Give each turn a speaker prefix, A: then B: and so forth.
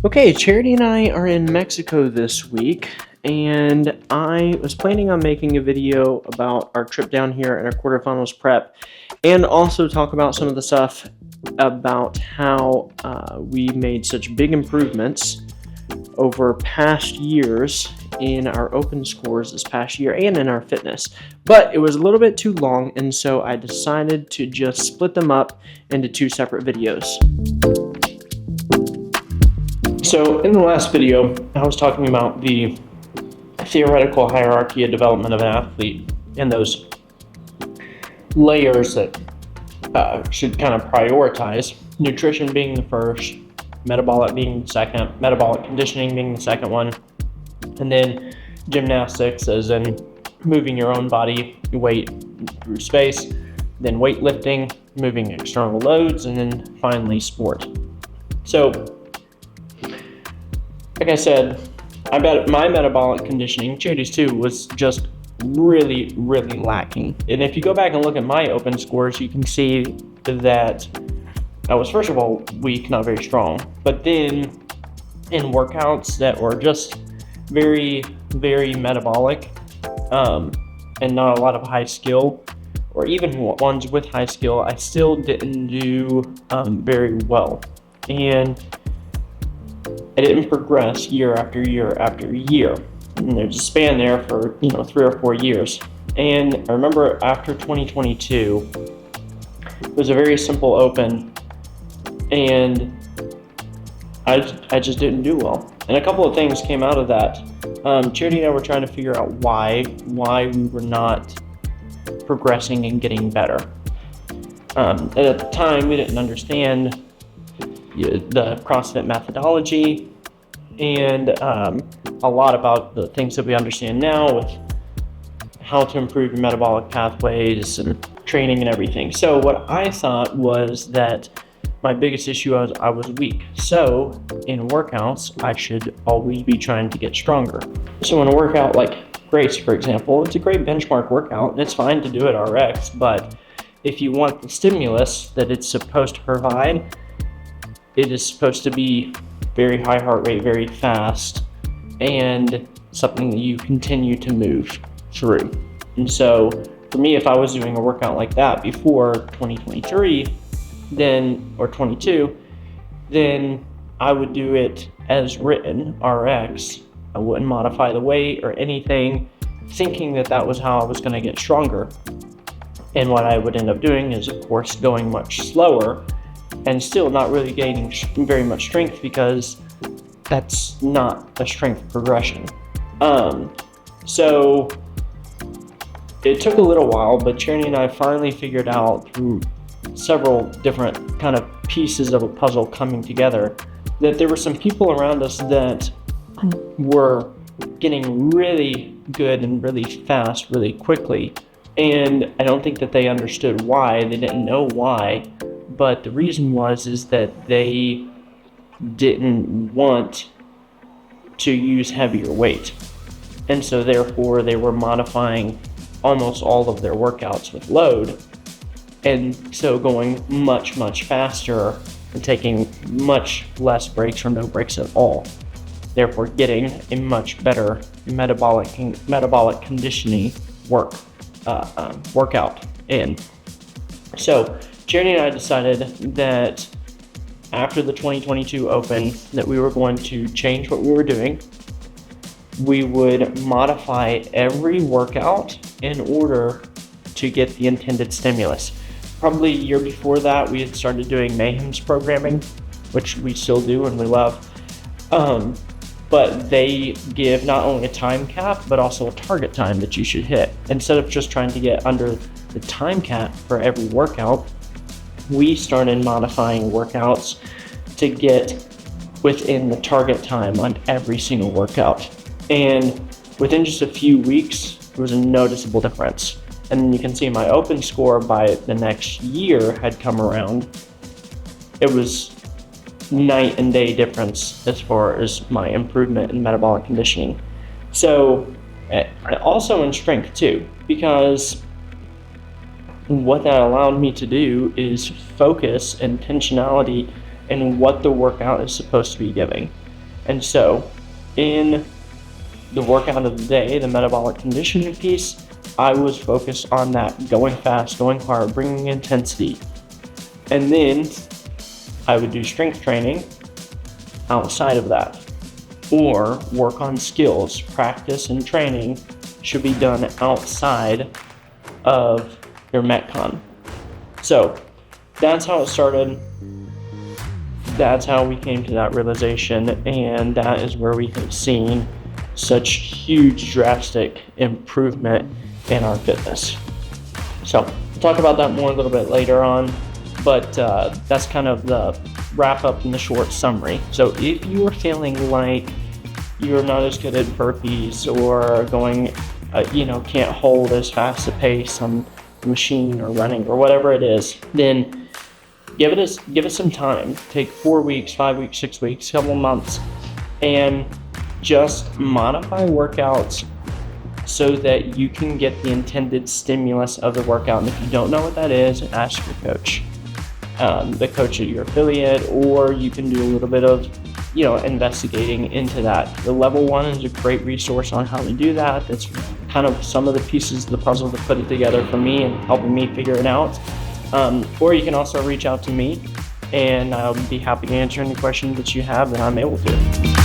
A: Okay, Charity and I are in Mexico this week, and I was planning on making a video about our trip down here and our quarterfinals prep, and also talk about some of the stuff about how we made such big improvements over past years in our open scores this past year and in our fitness. But it was a little bit too long, and so I decided to just split them up into two separate videos. So in the last video, I was talking about the theoretical hierarchy of development of an athlete and those layers that should kind of prioritize. Nutrition being the first, metabolic being the second, metabolic conditioning being the second one, and then gymnastics as in moving your own body weight through space, then weightlifting, moving external loads, and then finally sport. So like I said, I bet my metabolic conditioning, Charity's too, was just really lacking. And if you go back and look at my open scores, you can see that I was, first of all, weak, not very strong. But then in workouts that were just very metabolic and not a lot of high skill, or even ones with high skill, I still didn't do very well. And I didn't progress year after year after year. And there's a span there for 3 or 4 years. And I remember after 2022, it was a very simple open, and I just didn't do well. And a couple of things came out of that. Charity and I were trying to figure out why we were not progressing and getting better. And at the time, we didn't understand the CrossFit methodology and a lot about the things that we understand now with how to improve your metabolic pathways and training and everything. So what I thought was that my biggest issue was I was weak. So in workouts, I should always be trying to get stronger. So in a workout like Grace, for example, it's a great benchmark workout, and it's fine to do at RX, but if you want the stimulus that it's supposed to provide, it is supposed to be very high heart rate, very fast, and something that you continue to move through. And so for me, if I was doing a workout like that before 2023, or 22, then I would do it as written, RX. I wouldn't modify the weight or anything, thinking that was how I was going to get stronger. And what I would end up doing is, of course, going much slower and still not really gaining very much strength, because that's not a strength progression. So it took a little while, but Charity and I finally figured out through several different kind of pieces of a puzzle coming together that there were some people around us that were getting really good and really fast really quickly. And I don't think that they understood why. They didn't know why. But the reason is that they didn't want to use heavier weight. And so therefore they were modifying almost all of their workouts with load. And so going much faster and taking much less breaks or no breaks at all. Therefore getting a much better metabolic conditioning workout in. So Charity and I decided that after the 2022 Open that we were going to change what we were doing. We would modify every workout in order to get the intended stimulus. Probably a year before that, we had started doing Mayhem's programming, which we still do and we love. But they give not only a time cap, but also a target time that you should hit. Instead of just trying to get under the time cap for every workout, we started modifying workouts to get within the target time on every single workout. And within just a few weeks, there was a noticeable difference. And you can see my open score by the next year had come around. It was night and day difference as far as my improvement in metabolic conditioning. So also in strength too, because what that allowed me to do is focus intentionality in what the workout is supposed to be giving. And so in the workout of the day, the metabolic conditioning piece, I was focused on that, going fast, going hard, bringing intensity. And then I would do strength training outside of that, or work on skills. Practice and training should be done outside of your Metcon. So that's how it started. That's how we came to that realization, and that is where we have seen such huge drastic improvement in our fitness. So we'll talk about that more a little bit later on, but that's kind of the wrap up in the short summary. So if you are feeling like you're not as good at burpees, or going can't hold as fast a pace on the machine or running or whatever it is, then give it some time. Take 4 weeks, 5 weeks, 6 weeks, couple months, and just modify workouts so that you can get the intended stimulus of the workout. And if you don't know what that is, ask your coach, the coach at your affiliate, or you can do a little bit of investigating into that. The Level 1 is a great resource on how to do that. That's kind of some of the pieces of the puzzle to put it together for me and helping me figure it out. Or you can also reach out to me, and I'll be happy to answer any questions that you have that I'm able to.